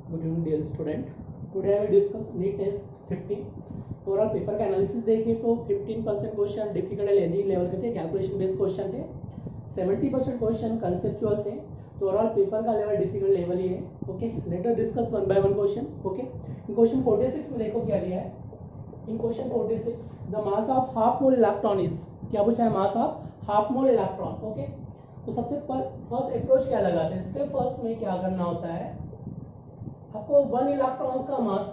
Good evening dear student. Today I will discuss NEET test 15. Overall paper का analysis देखें तो 15% question difficult लेंदी level के थे, calculation based question थे, 70% question conceptual थे. तो ओवरऑल पेपर का लेवल डिफिकल्ट लेवल ही है. Okay, let us discuss one by one question. Okay, in question 46 में देखो क्या दिया है. In question 46 the mass of half mole electron is, क्या पूछा है, mass of half mole electron. Okay, तो सबसे फर्स्ट अप्रोच क्या लगाते हैं, स्टेप फर्स्ट में क्या करना होता है, आपको 1 इलेक्ट्रॉन्स का मास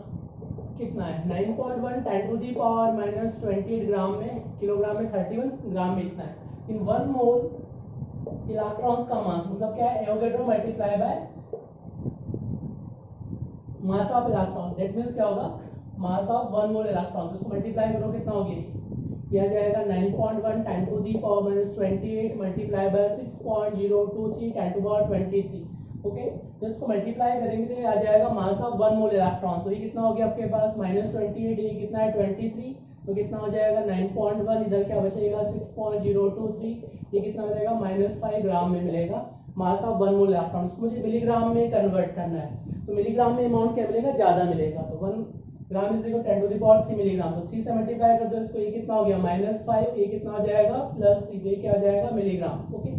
कितना है, 9.1 10 टू दी पावर माइनस 28 ग्राम में, किलोग्राम में 31 ग्राम में इतना है. इन 1 मोल इलेक्ट्रॉन्स का मास मतलब क्या है, Avogadro multiply by mass of electron. That means क्या होगा, मास ऑफ 1 मोल इलेक्ट्रॉन. तो इसको मल्टीप्लाई करो, कितना हो गया, यह जाएगा 9.1 10 to the power minus 28 multiply by 6.023 10 to power 23. Okay, तो इसको मल्टीप्लाई करेंगे तो आ जाएगा मास ऑफ 1 मोल इलेक्ट्रॉन. तो ये कितना हो गया आपके पास, माइनस 28, ये कितना है 23, तो कितना हो जाएगा 9.1, इधर क्या बचेगा 6.023, ये कितना बचेगा -5 ग्राम में मिलेगा मास ऑफ 1 मोल इलेक्ट्रॉन. इसको मुझे मिलीग्राम में कन्वर्ट करना है, तो मिलीग्राम में अमाउंट क्या मिलेगा, ज़्यादा मिलेगा. तो 1 gram is equal 10 to the power 3 milligram. तो 3 से मल्टीप्लाई कर दो इसको, ये कितना हो गया -5, ये कितना हो जाएगा +3, तो ये क्या हो जाएगा मिलीग्राम. ओके,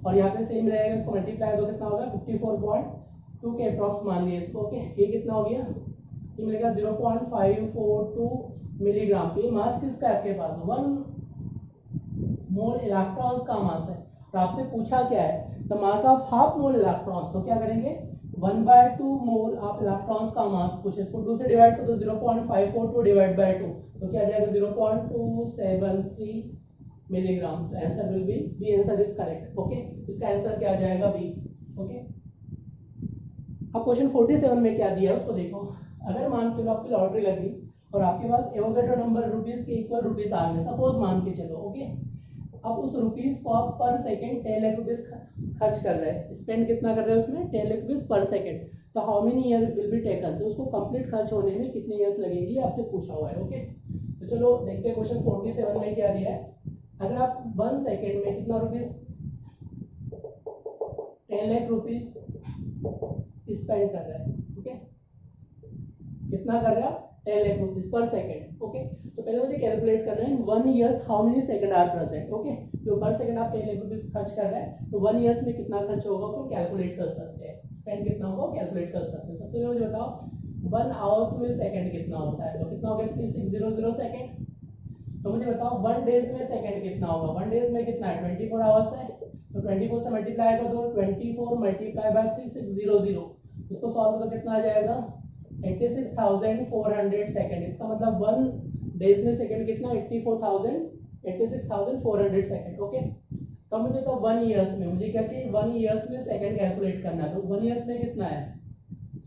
और यहाँ पे सेम रहेगा, इसको मल्टीप्लाई दो, कितना होगा 54.2 के अप्रॉक्स मान लिया इसको. ओके, ये कितना हो गया, ये मिलेगा 0.542 मिलीग्राम. तो ये मास किसका है आपके पास, 1 मोल इलेक्ट्रॉन्स का मास है. और आपसे पूछा क्या है, the mass of half mole electrons. तो क्या करेंगे, 1/2 मोल ऑफ इलेक्ट्रॉन्स का मास पूछे, इसको 2 से डिवाइड कर दो, 0.542 डिवाइड बाय 2, तो क्या आ जाएगा 0.273 मिलीग्राम. तो answer will be B, answer is correct. Okay, इसका आंसर क्या आ जाएगा, बी. ओके, अब क्वेश्चन 47 में क्या दिया है उसको देखो. अगर मान के चलो आपकी लॉटरी लगी और आपके पास एवोगैड्रो नंबर रुपीस के इक्वल रुपीस आ गए, सपोज मान के चलो. ओके, अब उस रुपीस को आप पर सेकंड 10 लाख रुपीस खर्च कर रहे हैं, स्पेंड कितना कर रहे हैं उसमें, 10 लाख रुपीस पर सेकंड. तो how many year will be taken, तो उसको कंप्लीट खर्च होने में कितने ईयर्स लगेंगे आपसे पूछा हुआ है. ओके, तो चलो देखते हैं क्वेश्चन 47 में क्या दिया है. अगर आप 1 सेकंड में कितना रुपीस, 10 लाख रुपीस स्पेंड कर रहे हैं. ओके, कितना कर रहे हैं आप, 10 lakh rupees per second. Okay, तो पहले मुझे कैलकुलेट करना है in 1 years how many seconds are present. Okay, जो पर सेकंड आप 10 लाख रुपीस खर्च कर रहे हैं, तो 1 ईयर्स में कितना खर्च होगा तो कैलकुलेट कर सकते हैं, स्पेंड कितना होगा कैलकुलेट कर सकते हैं. सबसे पहले मुझे बताओ 1 आवर्स में सेकंड कितना होता है, तो कितना हो गया 3600 सेकंड. तो मुझे बताओ 1 डेज में सेकंड कितना होगा, 1 डेज में कितना है 24 आवर्स है, तो 24 से मल्टीप्लाई कर दो, 24 मल्टीप्लाई बाय 3600, इसको सॉल्व करो, कितना आ जाएगा 86,400 सेकंड. इसका मतलब 1 डेज में सेकंड कितना, 86,400 सेकंड. ओके, तो मुझे तो 1 ईयर्स में मुझे क्या चाहिए, 1 ईयर्स में सेकंड कैलकुलेट करना है. तो 1 ईयर्स में कितना है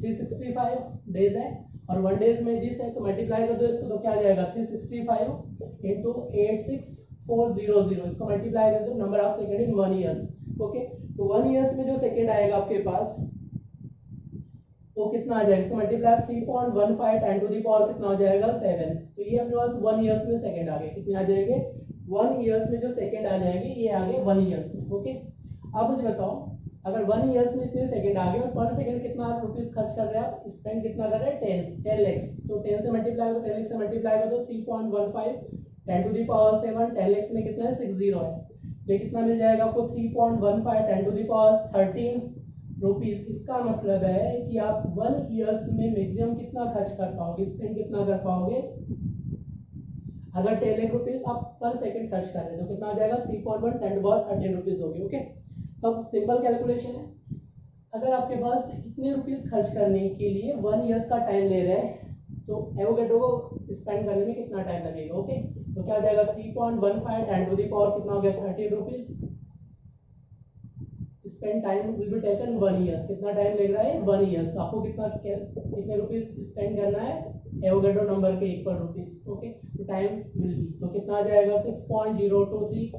365 डेज है, और 1 डेज में दिस है, तो मल्टीप्लाई कर दो इसको, तो क्या आ जाएगा 365 इंटू 86400, इसको मल्टीप्लाई कर दो, number of second in 1 years. Okay, तो 1 ईयर्स में जो सेकंड आएगा आपके पास वो कितना आ जाएगा, इसको मल्टीप्लाई 3.15 10 टू दी पावर कितना हो जाएगा 7. तो ये अपने पास 1 ईयर्स में सेकंड आ गए, कितने आ जाएंगे 1 ईयर्स में जो सेकंड आ जाएंगे ये आ गए 1 ईयर्स में. ओके, अब मुझे बताओ अगर 1 ईयर्स में इतने सेकंड आ गए और पर सेकंड कितना रुपीस खर्च कर रहे हैं आप, स्पेंड कितना कर रहे हैं 10 lakhs. तो 10 से मल्टीप्लाई करो, 10 lakhs से मल्टीप्लाई कर दो, 3.15 10 टू दी पावर 7, 10 lakhs में कितना है 60 है, तो कितना मिल जाएगा आपको 3.15 10 टू दी पावर 13 रुपीस. इसका मतलब है कि आप 1 ईयर्स में मैक्सिमम कितना खर्च कर पाओगे, स्पेंड कितना कर पाओगे, अगर 10 लाख रुपीस आप पर सेकंड खर्च कर रहे हैं तो कितना हो जाएगा 3.1 10 बहुत 13 रुपीस होगी. ओके, तो अब सिंपल कैलकुलेशन है, अगर आपके पास इतने रुपीस खर्च करने के लिए 1 ईयर्स का टाइम ले रहे हैं, तो एवोगैड्रो को स्पेंड करने में कितना टाइम लगेगा. ओके, तो क्या हो जाएगा 3.15 10 टू दी पावर कितना हो गया 13 rupees, spend time will be taken 1 years. कितना टाइम लग रहा है 1 ईयर्स. तो आपको कितने रुपीस स्पेंड करना है एवोगैड्रो नंबर के इक्वल रुपीस. ओके, तो टाइम विल बी, तो कितना आ जाएगा 6.023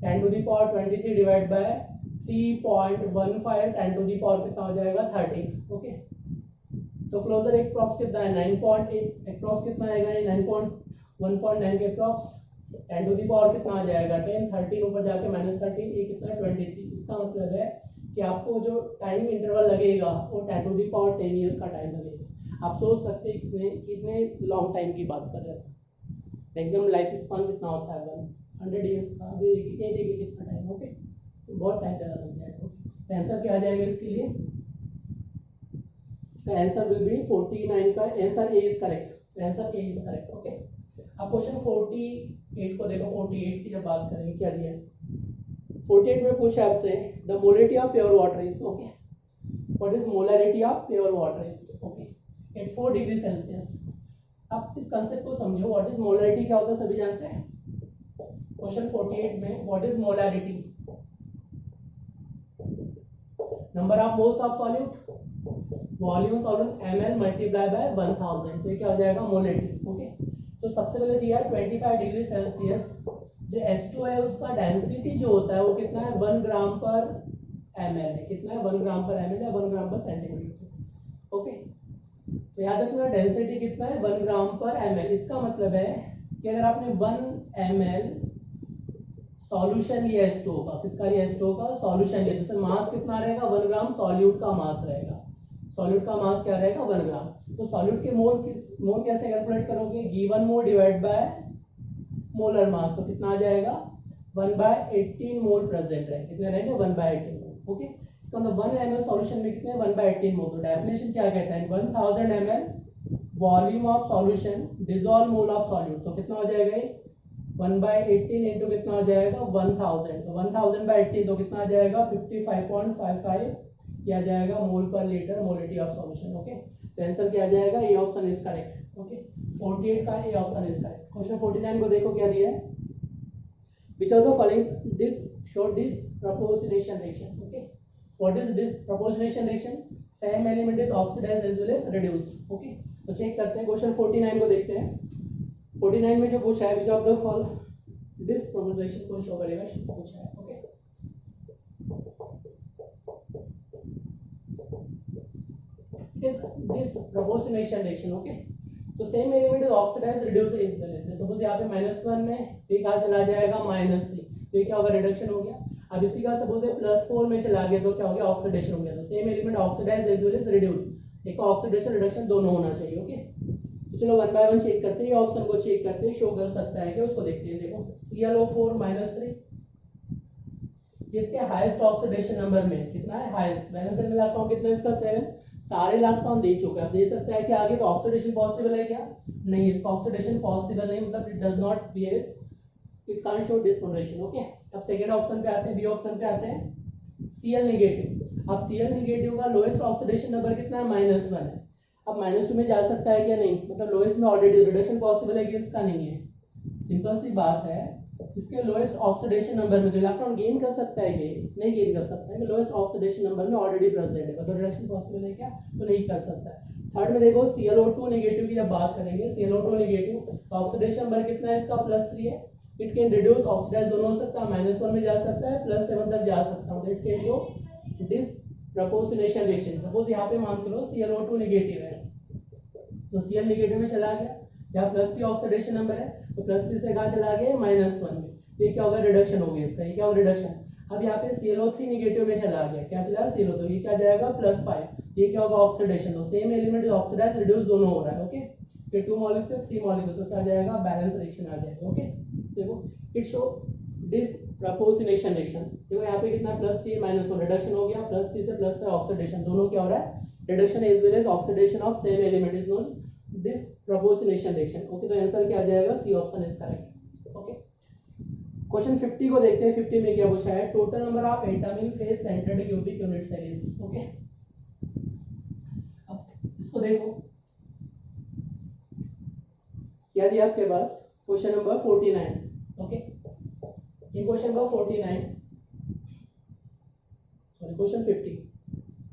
10 to the power 23 divide by 3.15 10 to the power कितना हो जाएगा 13. ओके, तो क्लोजर एक प्रॉक्स कितना है 9.8, अप्रॉक्स कितना आएगा 9.1.9 के अप्रॉक्स, 10 टू दी पावर कितना आ जाएगा 10, 13 ऊपर जाके -13, ये कितना है 23. इसका मतलब है कि आपको जो टाइम इंटरवल लगेगा वो 10 टू दी पावर 10 ईयर्स का टाइम लगेगा। आप सोच सकते हैं कितने कितने लॉन्ग टाइम की बात कर रहे हैं। मैक्सिमम लाइफ स्पान कितना होता है 100 ईयर्स का, अभी ये देखिए कितना टाइम। ओके, तो बहुत टाइम ज़्यादा लग जाएगा। तो आंसर क्या आ जाएगा इसके लिए? इसका आंसर विल बी 49 का answer A is correct. Answer A is correct. Okay, अब क्वेश्चन 48 को देखो। 48 की जब बात करेंगे क्या दिया है? 48 में पूछा आपसे the molarity of pure water is, okay, what is molarity of pure water is, okay, at 4 degree Celsius. अब इस कंसेप्ट को समझो, व्हाट इज मोलरिटी क्या होता है सभी जानते हैं। क्वेश्चन 48 में what is molarity? Number of moles of solute, volume solute ml multiply by 1000, तो ये क्या हो जाएगा? मोलरिटी। ओके, तो सबसे पहले दिया है 25 डिग्री सेल्सियस। जो H2 है उसका डेंसिटी जो होता है वो कितना है? 1 ग्राम पर ml है। कितना है? 1 ग्राम पर ml है, 1 ग्राम पर सेंटीमीटर। ओके, तो याद रखना डेंसिटी कितना है? 1 ग्राम पर ml। इसका मतलब है कि अगर आपने 1 ml सॉल्यूशन लिया H2O का, किसका लिया? H2O का सॉल्यूशन लिया, तो मास कितना रहेगा? 1 ग्राम सॉल्यूट का मास रहेगा। सॉल्यूट का मास क्या रहेगा? 1 ग्राम। तो सॉल्यूट के मोल कैसे कैलकुलेट करोगे? Given mole divide by molar mass, तो कितना आ जाएगा? 1/18 मोल प्रेजेंट है। कितने रहेंगे? 1/18 मोल। ओके, इसका मतलब 1 ml सॉल्यूशन में कितने? 1/18 मोल। तो डेफिनेशन क्या कहता है? 1000 ml volume of solution dissolve mole of solute, तो कितना हो जाएगा ये? 1/18 इंटू कितना हो जाएगा? 1000, तो 1000/18 तो कितना आ जाएगा? 55.55 क्या आ जाएगा? Mole per litre, molarity of solution. Okay, तो आंसर क्या आ जाएगा? A option is correct. Okay, 48 का A option is correct. Question 49 को देखो क्या दिया है? Which of the following this show disproportionation reaction. Okay, what is disproportionation reaction? Same element is oxidised as well as reduce. Okay, तो check करते हैं। Question 49 को देखते हैं। 49 में जो पूछा है which of the following disproportionation को शो करेगा, पूछा है। Okay, disproportionation reaction. ओके, तो same element is oxidised reduce is well as, suppose यहाँ पे -1 में तो ये कहाँ चला जाएगा? -3, तो ये क्या होगा? रिडक्शन हो गया। अब इसी का सपोज +4 में चला गया तो क्या हो गया? ऑक्सीडेशन हो गया। तो same element oxidised as well as reduce, एक ऑक्सीडेशन रिडक्शन दोनों होना चाहिए। ओके, तो चलो 1 बाय 1 चेक करते हैं। ये ऑप्शन को चेक करते हैं, शो कर सकता है कि उसको देखते हैं। देखो ClO4 -3, इसके हाईएस्ट ऑक्सीडेशन नंबर में कितना है? हाईएस्ट। बैलेंस में इलेक्ट्रॉन कितना है इसका? 7। सारे इलेक्ट्रॉन दे चुका है। अब दे सकता है कि आगे तो ऑक्सीडेशन पॉसिबल है क्या? नहीं, इसका ऑक्सीडेशन पॉसिबल नहीं, मतलब it does not behave, it can't show disposition. Okay, अब सेकंड ऑप्शन पे आते हैं, बी ऑप्शन पे आते हैं। Cl negative. अब Cl नेगेटिव का लोएस्ट ऑक्सीडेशन नंबर कितना है? -1 है। अब -2 में जा सकता है क्या? नहीं, मतलब लोएस्ट में ऑलरेडी रिडक्शन पॉसिबल है कि इसका नहीं है। सिंपल सी बात है, इसके लोएस्ट ऑक्सीडेशन नंबर में तो इलेक्ट्रॉन गेन कर सकता है कि नहीं गेन कर सकता है, कि लोएस्ट ऑक्सीडेशन नंबर में ऑलरेडी प्रेजेंट है, तो रिडक्शन पॉसिबल है क्या? तो नहीं कर सकता है। थर्ड में देखो ClO2 नेगेटिव की जब बात करेंगे, ClO2 नेगेटिव तो ऑक्सीडेशन नंबर कितना है इसका? +3 है। इट कैन रिड्यूस, ऑक्सीडाइज दोनों हो सकता है, -1 में जा सकता है, +7 तक जा सकता है। It can show disproportionation reaction. Suppose यहाँ पे मान लो ClO2 नेगेटिव है, तो Cl नेगेटिव में चला गया, यहाँ +3 ऑक्सीडेशन नंबर है, तो +3 से कहाँ चला गया? -1 में, तो ये क्या होगा? रिडक्शन हो गया इसका। ये क्या होगा? रिडक्शन। अब यहाँ पे ClO3 नेगेटिव में चला गया, क्या चला? ClO, तो ये क्या जाएगा? +5, ये क्या होगा? ऑक्सीडेशन। तो सेम एलिमेंट ऑक्सीडाइज रिड्यूस दोनों हो रहा है। ओके, इसके 2 मॉलिक्यूल 3 मॉलिक्यूल, तो क्या जाएगा? बैलेंस रिएक्शन आ जाएगा। ओके, देखो इट शो डिसप्रपोर्शनेशन रिएक्शन। देखो यहाँ पे कितना? +3 -1, रिडक्शन हो गया, +3 से +5 ऑक्सीडेशन, दोनों क्या हो रहा है? Reduction as well as oxidation of same element is known disproportionation reaction. Okay, तो आंसर क्या आ जाएगा? C option is correct. Okay, question 50 को देखते हैं। 50 में क्या पूछा है? Total number of atom in face centered cubic unit cell is. Okay, अब इसको देखो क्या दिया आपके पास? Question number 49। ओके, ये question number 49, sorry question 50,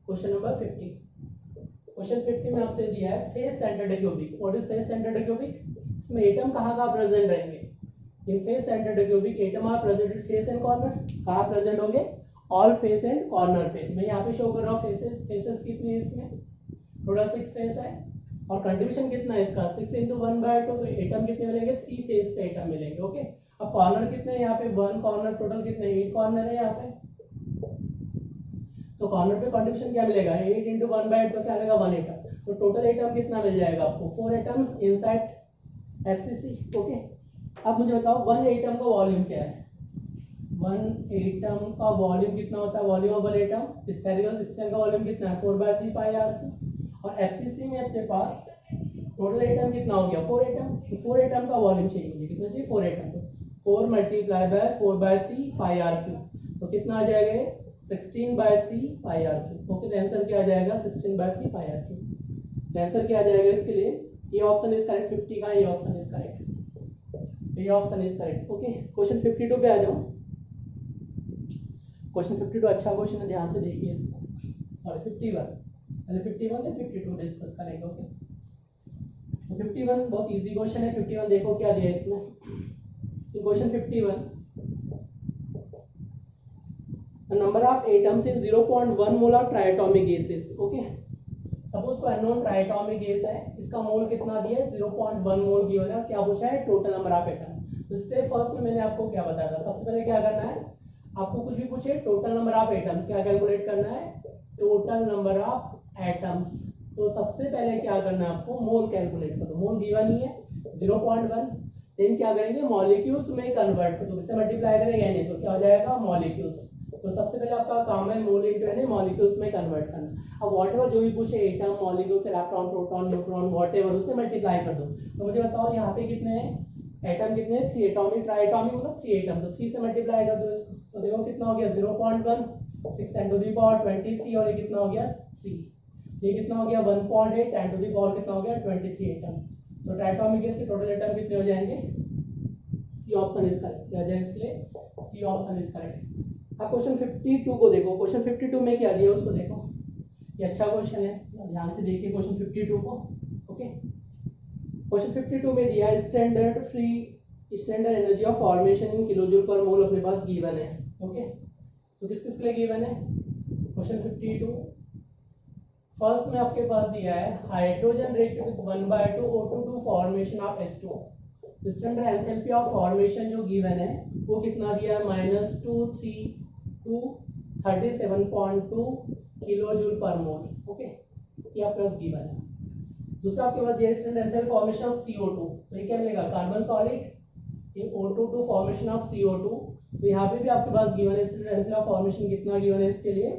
question number 50। Question 50 में आपसे दिया है face centered cubic. What is face centered cubic? इसमें एटम कहाँ प्रेजेंट रहेंगे? In face centered cubic atom are present at face and corner. कहाँ present होंगे? ऑल फेस एंड कॉर्नर पे। मैं यहाँ पे शो कर रहा हूँ फेसेस। फेसेस कितनी है इसमें? टोटल 6 फेस है, और कंट्रीब्यूशन कितना है इसका? 6 × 1/2, तो एटम कितने मिलेंगे? 3 फेस के एटम मिलेंगे। ओके, अब कॉर्नर कितने हैं यहाँ पे? 1 कॉर्नर, टोटल कितने? 8 कॉर्नर है यहाँ पे। तो कॉर्नर पे कंट्रीब्यूशन क्या मिलेगा 8 इंटू 1/8 तो क्या मिलेगा 1 एटम। तो टोटल एटम कितना मिल जाएगा आपको 4 एटम्स इनसाइड एफसीसी। ओके अब मुझे बताओ 1 एटम का वॉल्यूम क्या है। 1 एटम का वॉल्यूम कितना होता है volume of 1 atom spherical system का वॉल्यूम कितना है 4/3 पाई आर। और एफसीसी में अपने पास टोटल एटम कितना हो गया 4 एटम। तो 4 एटम का वॉल्यूम चाहिए मुझे कितना चाहिए 4 एटम। तो 4 multiply by 4/3 pi r cube तो कितना आ जाएगा 16/3 पाई आर क्यूब। ओके तो आंसर क्या आ जाएगा 16/3 पाई आर क्यूब। तो आंसर क्या आ जाएगा इसके लिए ये ऑप्शन इज करेक्ट 50 का ये ऑप्शन इज करेक्ट ये option is correct. Okay question 52 पे आ जाओ। क्वेश्चन 52 अच्छा क्वेश्चन है ध्यान से देखिए इसको। सॉरी 51 पहले 51 या 52 डिस्कस करेंगे। ओके तो 51 बहुत इजी क्वेश्चन है। 51 देखो क्या दिया है इसमें। तो question 51 the number of atoms in 0.1 mole of triatomic gases। Okay suppose को अननोन ट्राइटोमिक गैस है इसका मोल कितना दिया है 0.1 मोल गिवन है। क्या पूछा है टोटल नंबर ऑफ एटम्स। तो स्टेप फर्स्ट में मैंने आपको क्या बताया था सबसे पहले क्या करना है आपको कुछ भी पूछे टोटल नंबर ऑफ एटम्स क्या कैलकुलेट करना है टोटल नंबर ऑफ एटम्स। तो सबसे पहले क्या करना है आपको मोल कैलकुलेट करो। मोल गिवन ही है 0.1 देन क्या करेंगे मॉलिक्यूल्स में कन्वर्ट करो। तो इससे मल्टीप्लाई करेंगे यानी तो क्या हो जाएगा मॉलिक्यूल्स। तो सबसे पहले आपका काम है मोल इनटू यानी मॉलिक्यूल्स में कन्वर्ट करना। अब व्हाटएवर जो भी पूछे atom molecules electron proton neutron whatever उससे मल्टीप्लाई कर दो। तो मुझे बताओ यहाँ पे कितने हैं एटम कितने हैं 3 एटॉमिक ट्राइएटॉमिक मतलब 3 एटम। तो 3 से मल्टीप्लाई कर दो इसको। तो देखो कितना हो गया 0.1 6 10 टू द पावर 23 और ये कितना हो गया 3 ये कितना हो गया 1.8 10 टू द पावर कितना हो गया 23 एटम। तो ट्राइएटॉमिक गैस के टोटल एटम कितने हो जाएंगे सी ऑप्शन इज करेक्ट। क्या जाए इसके लिए सी ऑप्शन इज करेक्ट। अब क्वेश्चन 52 को देखो। क्वेश्चन 52 में क्या दिया उसको देखो। ये अच्छा क्वेश्चन है ध्यान से देखिए क्वेश्चन 52 को। ओके क्वेश्चन 52 में दिया standard energy of formation in kilojoule per मोल अपने पास गिवन है। ओके तो किस किस के लिए गिवन है क्वेश्चन 52 फर्स्ट में आपके पास दिया है hydrogen react with 1/2 O2 to formation of H2। Standard enthalpy of formation जो गिवन है वो कितना दिया है -232 किलोजूल पर मोल। ओके ये आपके पास गिवन है। दूसरा आपके पास दिया standard enthalpy formation of CO2। तो ये क्या मिलेगा कार्बन सॉलिड ये O2 to formation of CO2। तो यहाँ पे भी आपके पास गिवन है स्टैंडर्ड एंथैल्पी ऑफ फॉर्मेशन कितना गिवन है इसके लिए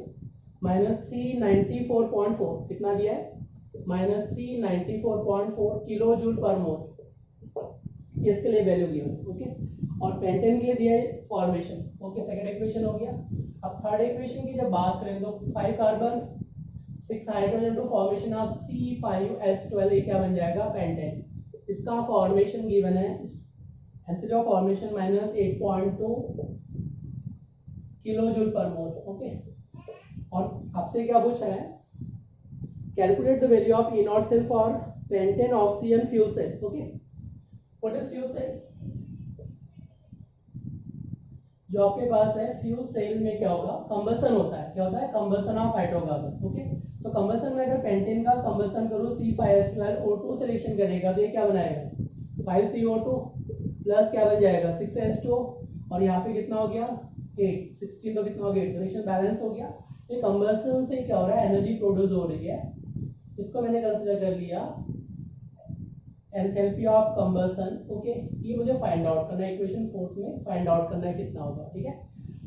-394.4 कितना दिया है -394.4 किलोजूल पर मोल इसके लिए वैल्यू गिवन। ओके और पेंटेन के लिए दिया है फॉर्मेशन। ओके सेकंड इक्वेशन हो गया। अब थर्ड इक्वेशन की जब बात करें तो 5 carbon 6 hydrogen to formation of C5H12 ये क्या बन जाएगा पेंटेन। इसका फॉर्मेशन गिवन है enthalpy of formation -8.2 kilojoule per mole. Okay और आपसे क्या पूछा है calculate the value of E0 cell for pentane oxygen fuel cell. Okay what is fuel cell जो आपके पास है फ्यूल सेल में क्या होगा कंबसन होता है। क्या होता है कंबसन ऑफ हाइड्रोकार्बन। ओके तो कंबसन में अगर पेंटेन का कंबसन करो C5H12 O2 सिलेक्शन करेगा तो ये क्या बनाएगा 5CO2 प्लस क्या बन जाएगा 6H2 और यहाँ पे कितना हो गया 8 16 तो कितना हो गया रिएक्शन बैलेंस हो गया। ये कंबसन से क्या हो रहा है एनर्जी प्रोड्यूस हो रही है। इसको मैंने कंसीडर कर लिया एंथैल्पी ऑफ कंबसन। ओके ये मुझे फाइंड आउट करना है इक्वेशन 4 में फाइंड आउट करना है कितना होगा। ठीक है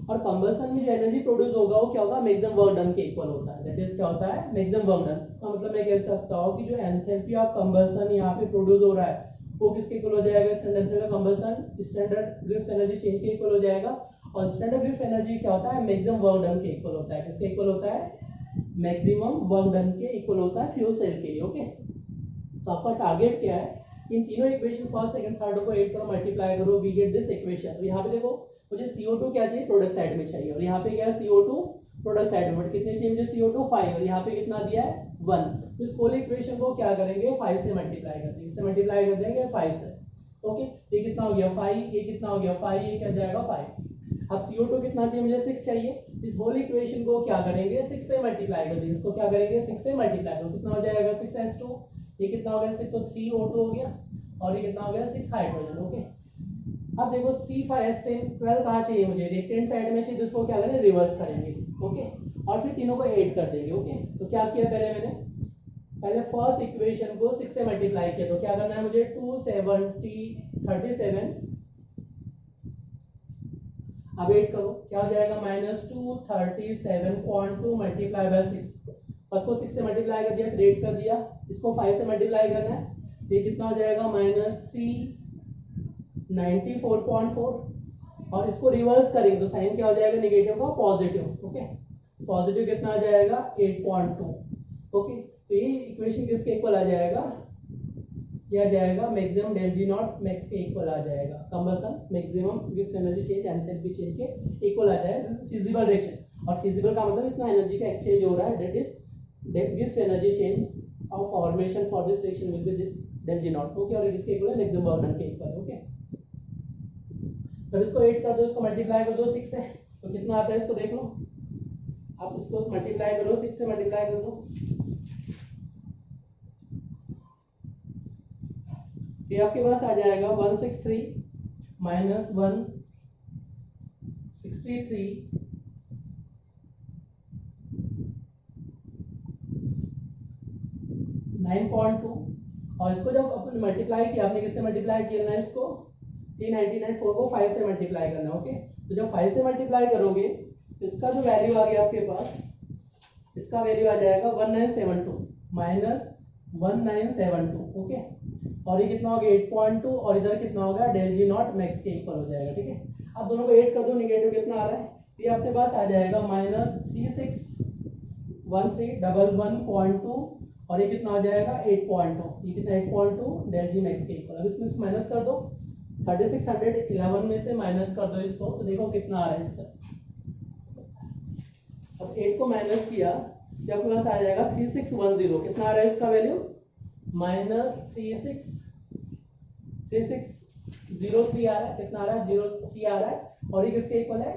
और कंबसन में जो एनर्जी प्रोड्यूस होगा वो क्या होगा मैक्सिमम वर्क डन के इक्वल होता है। दैट इज क्या होता है मैक्सिमम वर्क डन। इसका मतलब मैं कह सकता हूँ कि जो एंथैल्पी ऑफ कंबसन यहाँ पे प्रोड्यूस हो रहा है वो किसके इक्वल हो जाएगा standard enthalpy of combustion standard Gibbs energy change के इक्वल हो जाएगा। और स्टैंडर्ड गिब्स एनर्जी क्या होता है मैक्सिमम वर्क डन के इक्वल होता है। किसके इक्वल होता है मैक्सिमम वर्क डन के इक्वल होता है फ्यूल सेल के लिए। ओके तो आपका टारगेट क्या है इन तीनों इक्वेशन फर्स्ट सेकंड थर्ड को 8 पर मल्टीप्लाई करो वी गेट दिस इक्वेशन। तो यहाँ पे देखो मुझे CO2 क्या चाहिए प्रोडक्ट साइड में चाहिए और यहाँ पे क्या है CO2 प्रोडक्ट साइड में बट कितने चाहिए मुझे CO2 5 और यहाँ पे कितना दिया है 1। तो इस होल इक्वेशन को क्या करेंगे 5 से मल्टीप्लाई कर देंगे। इससे मल्टीप्लाई कर देंगे 5 से। ओके ये कितना हो गया 5 ये कितना हो गया 5 ये क्या जाएगा 5। अब CO2 कितना चाहिए मुझे 6 चाहिए। इस होल इक्वेशन को क्या करेंगे 6 से मल्टीप्लाई कर देंगे। इसको क्या करेंगे 6 से मल्टीप्लाई करो कितना हो जाएगा 6H2 ये कितना हो गया 6 तो 3O2 हो गया और ये कितना हो गया 6 हाइड्रोजन। ओके अब देखो C5H12 कहाँ चाहिए मुझे रिएक्टेंट साइड में चाहिए तो इसको क्या करेंगे रिवर्स करेंगे। ओके और फिर तीनों को ऐड कर देंगे। ओके, तो क्या किया पहले फर्स्ट इक्वेशन को 6 से मल्टीप्लाई किया, तो क्या करना है मुझे 270 37। अब ऐड करो, क्या हो जाएगा -237.2 मल्टीप्लाई बाय 6। फर्स्ट को 6 से मल्टीप्लाई कर दिया, फिर ऐड कर दिया, इसको 5 से मल्टीप्लाई करना है, ये कितना हो जाएगा -394.4। और इसको रिवर्स करेंगे तो साइन क्या हो जाएगा नेगेटिव का पॉजिटिव। ओके, पॉजिटिव कितना आ जाएगा 8.2। ओके, तो ये इक्वेशन किसके इक्वल आ जाएगा, ये आ जाएगा maximum del G not max के इक्वल आ जाएगा, कंबसन मैक्सिमम गिव्स एनर्जी चेंज एंथैल्पी चेंज के इक्वल आ जाएगा। दिस इज फिजिबल रिएक्शन, और फिजिबल का मतलब इतना एनर्जी का एक्सचेंज हो रहा है, दैट इज दैट गिव्स energy change of formation for this reaction will be this del G not. Okay, और किसके इक्वल है मैक्सिमम बर्नन के इक्वल है। ओके, तब इसको 8 कर दो, इसको मल्टीप्लाई कर दो 6 से, तो कितना आता है इसको देख लो, आप इसको मल्टीप्लाई करो 6 से मल्टीप्लाई कर दो, ये आपके पास आ जाएगा 163 माइनस 163 9.2। और इसको जब अपन मल्टीप्लाई किया, आपने किससे मल्टीप्लाई किया ना, इसको 399 को 5 से मल्टीप्लाई करना। ओके, तो जब 5 से मल्टीप्लाई करोगे, इसका जो वैल्यू आ गया आपके पास, इसका वैल्यू आ जाएगा 1972 माइनस 1972। ओके, और ये कितना हो गया 8.2, और इधर कितना होगा डेल जी नॉट मैक्स के इक्वल हो जाएगा। ठीक है, अब दोनों को ऐड कर दो, नेगेटिव कितना आ रहा है, ये अपने पास आ जाएगा -361311.2, और ये कितना हो जाएगा 8.2, ये कितना 8.2 डेल जी मैक्स के इक्वल। अब इसमें से माइनस कर दो, 3611 में से माइनस कर दो इसको, तो देखो कितना आ रहा है इससे। अब 8 को माइनस किया, जब आपके पास आ जाएगा 3610, कितना आ रहा है इसका वैल्यू -3603 आ रहा है, कितना आ रहा है 03 आ रहा है, और ये किसके इक्वल है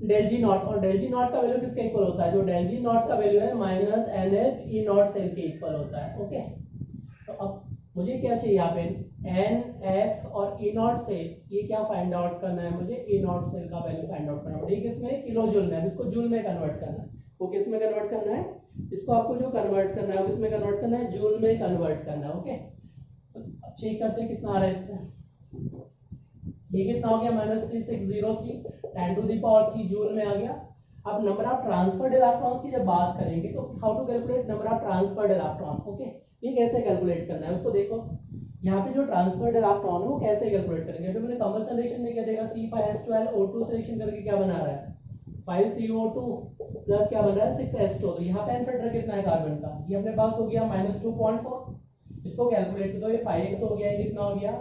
डेल जी नॉट। और डेल जी नॉट का वैल्यू किसके इक्वल होता है, जो डेल जी नॉट का वैल्यू है -NF E नॉट सेल के इक्वल होता है। ओके, तो अब मुझे क्या चाहिए यहाँ पे NF और E नॉट सेल, ये क्या फाइंड आउट करना है मुझे, E नॉट सेल का वैल्यू फाइंड आउट करना है। ये किसमें किलो जूल में, अब इसको जूल में कन्वर्ट करना है। वो किस में कन्वर्ट करना है, इसको आपको जो कन्वर्ट करना है किसमें कन्वर्ट करना है, जूल में कन्वर्ट करना है। ओके, तो अब चेक करते हैं कितना आ रहा है इससे, ये कितना हो गया -3603 10⁻³ जूल में आ गया। अब नंबर ऑफ ट्रांसफर्ड इलेक्ट्रॉन्स की जब बात करेंगे, तो how to calculate number of transferred electron. Okay, ये कैसे कैलकुलेट करना है उसको देखो, यहाँ पे जो ट्रांसफर्ड इलेक्ट्रॉन है वो कैसे कैलकुलेट करेंगे। तो मैंने कंबसन रिएक्शन में क्या देगा, C5H12O2 सिलेक्शन करके क्या बना रहा है 5CO2 प्लस क्या बन रहा है 6H2। तो यहाँ पे एनफेक्टर कितना है कार्बन का, ये अपने पास हो गया -2.4। इसको कैलकुलेट कर दो, ये 5x हो गया, ये कितना हो गया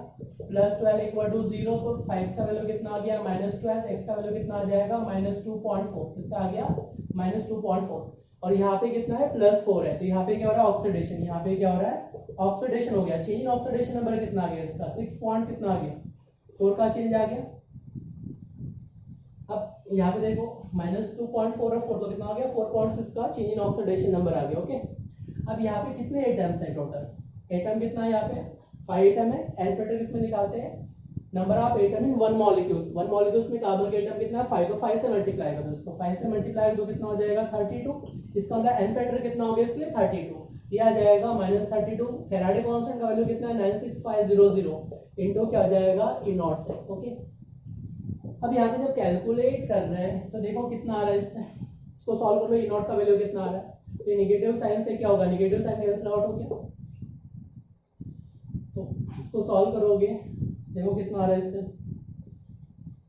+12 = 0, तो 5 का वैल्यू कितना आ गया -12, x का वैल्यू कितना आ जाएगा -2.4, किसका आ गया -2.4, और यहाँ पे कितना है +4 है, तो यहाँ पे क्या हो रहा है ऑक्सीडेशन, यहाँ पे क्या हो रहा है ऑक्सीडेशन हो गया। चेंज इन ऑक्सीडेशन नंबर कितना आ गया इसका 6 पॉइंट कितना आ गया 4 का चेंज आ गया। अब यहाँ पे देखो -2.4 और 4, तो कितना आ गया 4.6 का चेंज इन ऑक्सीडेशन नंबर आ गया। ओके, अब यहाँ पे कितने एटम्स हैं टोटल, एटम कितना है यहाँ पे 5 एटम है। एनफेक्टर किसमें निकालते हैं, number of atom in 1 molecules, 1 molecules में कार्बन के एटम कितना है 5, तो 5 से मल्टीप्लाई कर दो इसको, 5 से मल्टीप्लाई कर दो कितना हो जाएगा 32, इसका मतलब एनफेक्टर कितना हो गया इसलिए 32, ये आ जाएगा -32। फेराडे कांस्टेंट का वैल्यू कितना है 96500 इनटू क्या हो जाएगा E नॉट से। ओके, अब यहाँ पे जब कैलकुलेट कर रहे हैं तो देखो कितना आ रहा है इससे, इसको सॉल्व करो, E नॉट का वैल्यू कितना आ रहा है, तो नेगेटिव साइन से क्या होगा नेगेटिव साइन कैंसिल आउट हो गया, तो इसको सॉल्व करोगे देखो कितना आ रहा है इससे,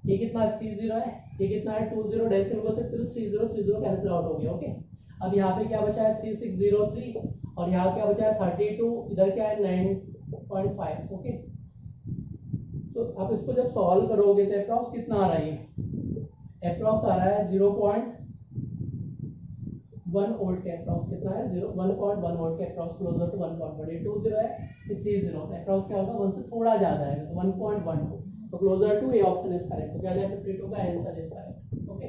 ये कितना 30 है, ये कितना है 20, डेसिमल को से 30 कैंसिल आउट हो गया। ओके, अब यहाँ पे क्या बचा है 3603, और यहाँ क्या बचा है 32, इधर क्या है 9.5। ओके, तो आप इसको जब सॉल्व करोगे तो अप्रॉक्स कितना आ रहा है, अप्रॉक्स आ रहा है 0.1 वोल्ट के अप्रॉक्स, कितना है 1.1 वोल्ट के अप्रॉक्स, क्लोजर टू 1.1, ये 20 है, ये 30, अप्रॉक्स क्या होगा 1 से थोड़ा ज्यादा है, तो 1.1, तो क्लोजर टू, ये ऑप्शन इज करेक्ट, तो क्या है 52 का आंसर इज करेक्ट। ओके,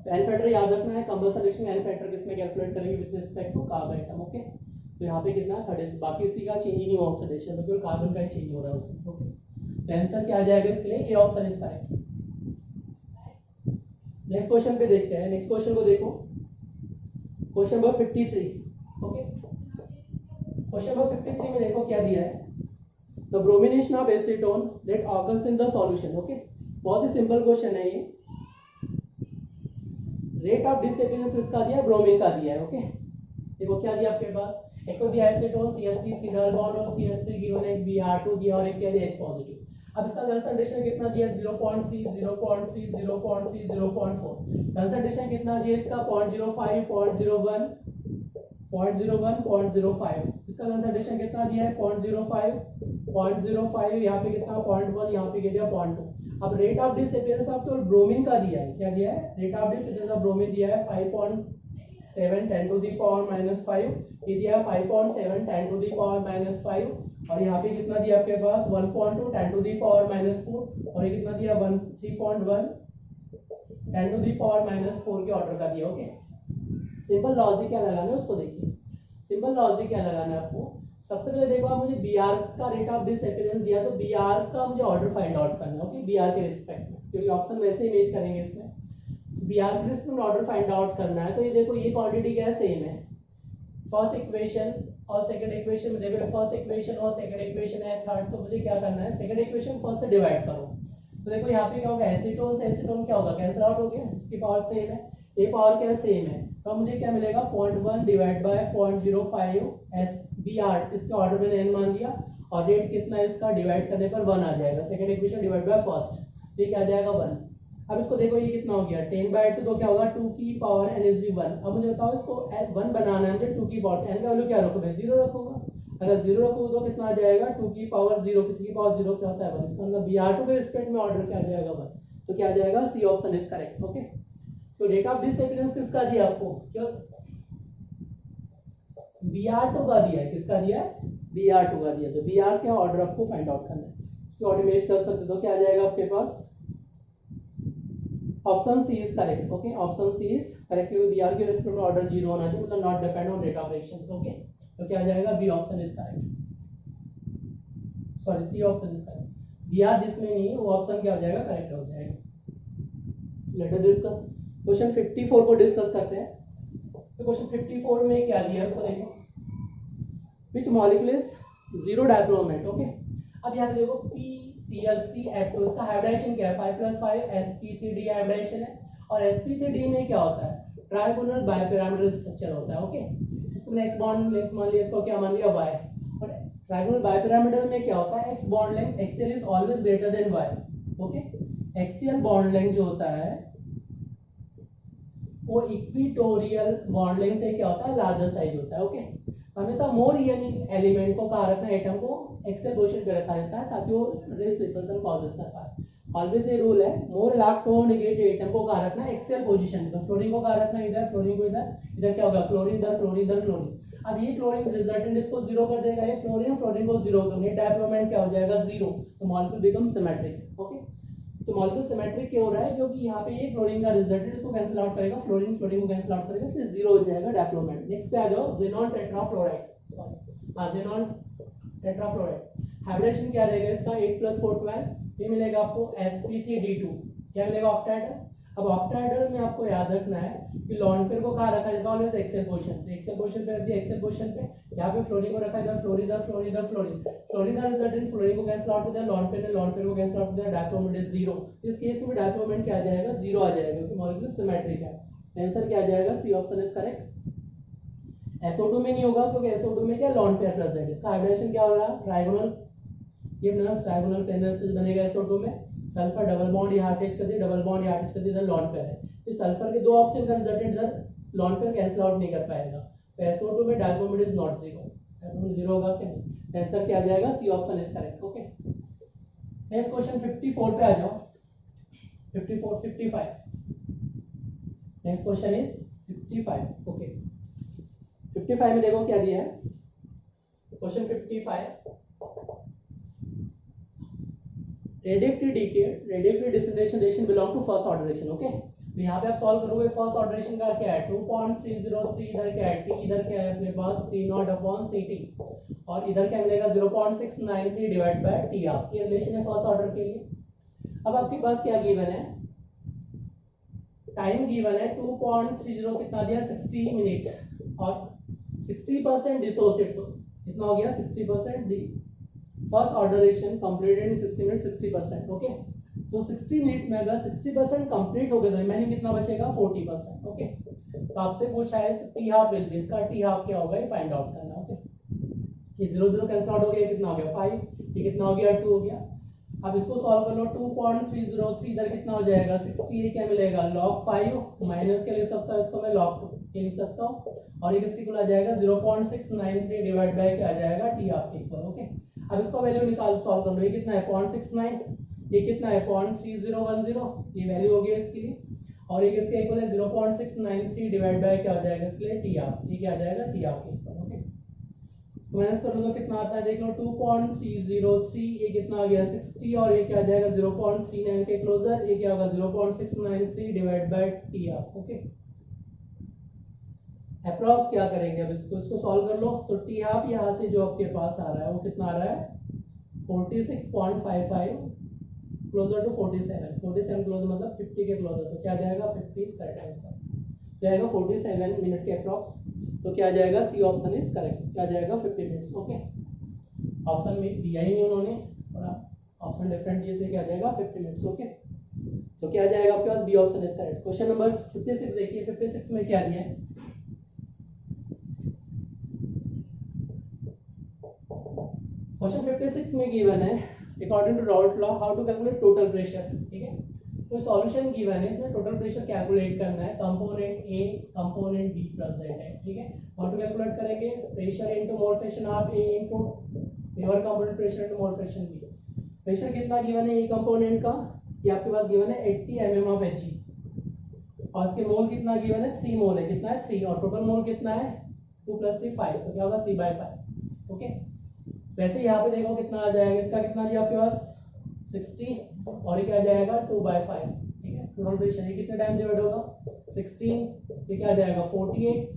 तो एनफेक्टर याद रखना है, कंबसन रिएक्शन एनफेक्टर किसमें कैलकुलेट करेंगे with respect to carbon atom. Okay, तो यहाँ पे कितना 30, बाकी सी का चेंज ही नहीं हुआ ऑक्सीडेशन, तो केवल कार्बन का ही चेंज हो रहा है उसमें। ओके, तो आंसर क्या आ जाएगा इसके लिए, ए option is correct. Next question पे देखते हैं। नेक्स्ट क्वेश्चन को देखो, question number 53। Okay, question number 53 में देखो क्या दिया है, the bromination of acetone that occurs in the solution. Okay, बहुत ही सिंपल क्वेश्चन है ये। रेट ऑफ डिसअपियरेंस इसका दिया है, ब्रोमीन का दिया है। ओके, देखो क्या दिया आपके पास, एक तो दिया acetone CH3 C double bond और CH3 गिवन है, Br2 दिया और एक क्या दिया H पॉजिटिव। अब इसका कंसंट्रेशन कितना दिया 0.3 0.3 0.3 0.4। कंसंट्रेशन कितना दिया इसका 0.05 0.01 0.01 0.05। इसका कंसंट्रेशन कितना दिया है 0.05 0.05, यहाँ पे कितना 0.1, यहाँ पे दिया 0.2। अब रेट ऑफ डिसअपियरेंस ऑफ केवल ब्रोमीन का दिया है, क्या दिया है, rate of disappearance of bromine दिया है 5.7 10 टू द पावर -5, ये दिया है 5.7 10 टू द पावर -5, और यहाँ पे कितना दिया आपके पास 1.2 10 टू द पावर -4, और ये कितना दिया 3.1 10 टू द पावर -4 के ऑर्डर का दिया। ओके, सिंपल लॉजिक क्या लगाना है उसको देखिए। सिंपल लॉजिक क्या लगाना है आपको, सबसे पहले देखो आप मुझे Br का रेट ऑफ डिसअपियरेंस दिया, तो Br का मुझे ऑर्डर फाइंड आउट करना है। ओके, Br के रिस्पेक्ट में, क्योंकि ऑप्शन वैसे ही मैच करेंगे इसमें, Br के रिस्पेक्ट में ऑर्डर फाइंड आउट करना है। तो ये देखो ये क्वांटिटी क्या है, सेम है। फर्स्ट इक्वेशन और सेकंड इक्वेशन में देखो, फर्स्ट इक्वेशन और सेकंड इक्वेशन है थर्ड, तो मुझे क्या करना है, सेकंड इक्वेशन फर्स्ट से डिवाइड करो। तो देखो यहाँ पे क्या होगा, एसीटोन से एसीटोन क्या होगा, कैंसिल आउट हो गया, इसकी पावर सेम है, ये पावर क्या सेम है, तो मुझे क्या मिलेगा 0.1 डिवाइड बाय 0.05 एस Br, इसके ऑर्डर में n मान दिया, और रेट कितना है इसका, डिवाइड करने पर 1 आ जाएगा। Second equation divide by first, ये क्या आ जाएगा 1। अब इसको देखो ये कितना हो गया 10/2, तो क्या होगा 2 की पावर n इज 1। अब मुझे बताओ इसको 1 बनाना है मुझे, 2 की पावर n का वैल्यू क्या रखोगे, 0 रखूंगा। अगर 0 रखूँ तो कितना आ जाएगा 2 की पावर 0, किसी की पावर 0 क्या होता है 1, इसका मतलब Br2 के रिस्पेक्ट में ऑर्डर क्या आ जाएगा 1, तो क्या आ जाएगा C option is correct. Okay, तो रेट ऑफ डिसअपियरेंस किसका दिया आपको, क्या Br2 का दिया है, किसका दिया है Br2 का दिया, तो Br क्या ऑर्डर आपको फाइंड आउट करना है, इसकी ऑर्डर मैच कर सकते, तो क्या आ जाएगा आपके पास option C is correct. Okay, option C is correct, क्योंकि Br के रिस्पेक्ट में ऑर्डर 0 होना चाहिए, मतलब not depend on rate of reaction. Okay, तो क्या आ जाएगा B option is correct, sorry C option is correct. Br जिसमें नहीं है वो ऑप्शन क्या हो जाएगा, करेक्ट हो जाएगा। लेट अस डिस्कस क्वेश्चन 54 को डिस्कस करते हैं। तो क्वेश्चन 54 में क्या दिया है उसको देखो, which molecule is zero dibromate. Okay, अब यहाँ पे देखो PCl3F2, इसका हाइब्रिडाइजेशन क्या है 5+5 sp3d हाइब्रिडाइजेशन है, और sp3d में क्या होता है, ट्राइगोनल बाइपिरामिडल स्ट्रक्चर होता है। ओके, इसको नेक्स्ट बॉन्ड लेंथ मान लिया, इसको क्या मान लिया y, और ट्राइगोनल बाइपिरामिडल में क्या होता है, x bond length axial is always greater than y। Okay, axial bond length जो होता है वो इक्विटोरियल बॉन्ड लेंथ से क्या होता है, लार्जर साइज होता है। ओके, हमेशा मोर ईयनिक एलिमेंट को कहा रखना, एटम को एक्सेल पोजीशन पे रखा जाता है ताकि वो रेस रिपल्सन कॉजेस कर पाए। ऑलवेज ये रूल है, मोर इलेक्ट्रोनेगेटिव एटम को कहा रखना एक्सेल पोजीशन, तो फ्लोरीन को कहा रखना इधर, फ्लोरीन को इधर, इधर क्या होगा क्लोरीन इधर, क्लोरीन इधर, क्लोरीन। अब ये क्लोरीन रिजल्टेंट इसको 0 कर देगा, ये फ्लोरीन फ्लोरीन को 0 कर देगा, डायप्रोमेंट क्या हो जाएगा 0, तो मॉलिक्यूल बिकम सिमेट्रिक। ओके, तो मॉलिक्यूल सिमेट्रिक क्यों हो रहा है, क्योंकि यहाँ पे ये क्लोरीन का रिजल्टेंट इसको कैंसिल आउट करेगा, फ्लोरीन फ्लोरीन को कैंसिल आउट करेगा, फिर 0 हो जाएगा डायप्रोमेंट। नेक्स्ट पे आ जाओ, xenon tetrafluoride, sorry xenon tetrafluoride hybridisation क्या रहेगा इसका 8+4 12, ये मिलेगा आपको sp3d2, क्या मिलेगा ऑक्टाइड। अब ऑक्टाइडल में आपको याद रखना है कि लॉन पेयर को कहाँ रखा जाता है, always axial position, axial position पे रख दिया, एक्सेल पोजीशन पे यहाँ पे फ्लोरीन को रखा इधर, फ्लोरीन इधर, फ्लोरीन इधर, फ्लोरीन फ्लोरीन का रिजल्टेंट फ्लोरीन को कैंसिल आउट कर दिया, लॉन पेयर ने लॉन पेयर को कैंसिल आउट कर दिया, डायप्रोमेंट इज 0। इस केस में डायप्रोमेंट क्या आ जाएगा 0 आ जाएगा, क्योंकि मॉलिक्यूल सिमेट्रिक है। आंसर क्या आ जाएगा, C option is correct. SO2 में नहीं होगा, क्योंकि SO2 में क्या लॉन पेयर प्रेजेंट, इसका हाइब्रिडेशन क्या हो रहा है ट्राइगोनल, ये प्लस ट्राइगोनल पेयर से बनेगा SO2 में, सल्फर डबल बॉन्ड यहाँ अटैच कर दिया, डबल बॉन्ड यहाँ अटैच कर दिया, इधर लॉन पेयर है, तो सल्फर के दो ऑप्शन का रिजल्टेंट इधर लॉन पेयर कैंसिल आउट नहीं कर पाएगा, तो SO2 में डायप्रोमेट इज नॉट 0, डायप्रोमेट 0 होगा क्या नहीं, आंसर क्या आ जाएगा C option is correct. Okay, next question 54 पे आ जाओ, 54 55, नेक्स्ट क्वेश्चन इज 55। ओके, 55 में देखो क्या दिया है, question 55, radioactive decay radioactive disintegration reaction belong to first order reaction. Okay, तो यहाँ पे आप सॉल्व करोगे, फर्स्ट ऑर्डर रिएक्शन का क्या है 2.303, इधर क्या है T, इधर क्या है अपने पास C0/Ct, और इधर क्या मिलेगा 0.693 डिवाइड बाय Tr, ये रिलेशन है फर्स्ट ऑर्डर के लिए। अब आपके पास क्या गिवन है, टाइम गिवन है 2.30 कितना दिया 60 मिनट्स और 60% डिसोसिएट तो कितना हो गया 60% first order reaction completed in 60 minute 60%। Okay तो 60 मिनट में अगर 60% कंप्लीट हो गया तो रिमेनिंग कितना बचेगा 40%। ओके तो आपसे पूछा है टी हाफ विल बी, इसका टी हाफ क्या होगा ये फाइंड आउट करना। ओके ये 0 0 कैंसिल आउट हो गया, कितना हो गया 5, ये कितना हो गया 2 हो गया। अब इसको सॉल्व कर लो 2.303 इधर कितना हो जाएगा 60, ये क्या मिलेगा log 5 माइनस के लिख सकता हूँ इसको मैं log 2 ये लिख सकता हूँ और ये किसके इक्वल आ जाएगा 0.693 डिवाइड बाय क्या आ जाएगा टी हाफ के इक्वल। ओके अब इसको वैल्यू निकाल सॉल्व कर लो, ये कितना है 0.69, ये कितना है 0.3010, ये वैल्यू हो गई इसके लिए और ये किसके इक्वल है 0.693 डिवाइड बाय क्या हो जाएगा इसके लिए टी हाफ, ये क्या आ जाएगा टी हाफ के इक्वल। ओके तो माइनस कर लो तो कितना आता है देख लो 2.303, ये कितना आ गया 60 और ये क्या आ जाएगा 0.39 के क्लोजर, ये क्या होगा 0.693 divide by T half. Okay approx क्या करेंगे अब इसको सॉल्व कर लो तो टी हाफ यहाँ से जो आपके पास आ रहा है वो कितना आ रहा है 46.55 क्लोजर टू 47 क्लोजर मतलब 50 के क्लोजर, तो क्या जाएगा 50 इज करेक्ट आंसर, जाएगा 47 मिनट के अप्रॉक्स, तो क्या जाएगा सी ऑप्शन इज करेक्ट, क्या जाएगा 50 मिनट्स। ओके ऑप्शन में दिया ही नहीं उन्होंने, थोड़ा ऑप्शन डिफरेंट दिए, क्या जाएगा 50 मिनट्स। ओके तो क्या जाएगा आपके पास B option is correct. Question number 56 देखिए, 56 में क्या दिया है, क्वेश्चन 56 में गिवन है according to Raoult law how to calculate total pressure. ठीक है तो सॉल्यूशन गिवन है, इसमें टोटल प्रेशर कैलकुलेट करना है, component A component B present है। ठीक है हाउ टू कैलकुलेट करेंगे, pressure into mole fraction of A into vapour component pressure into mole fraction B. Pressure कितना गिवन है ए कंपोनेंट का, ये आपके पास गिवन है 80 mm ऑफ Hg और इसके मोल कितना गिवन है 3 मोल है, कितना है 3 और टोटल मोल कितना है 2 + 3 5, तो क्या होगा 3/5। ओके वैसे यहाँ पे देखो कितना आ जाएगा, इसका कितना दिया आपके पास 60 और ये क्या आ जाएगा 2/5। ठीक है टोटल प्रेशर ये कितने टाइम डिवाइड होगा 16, ये क्या आ जाएगा 48,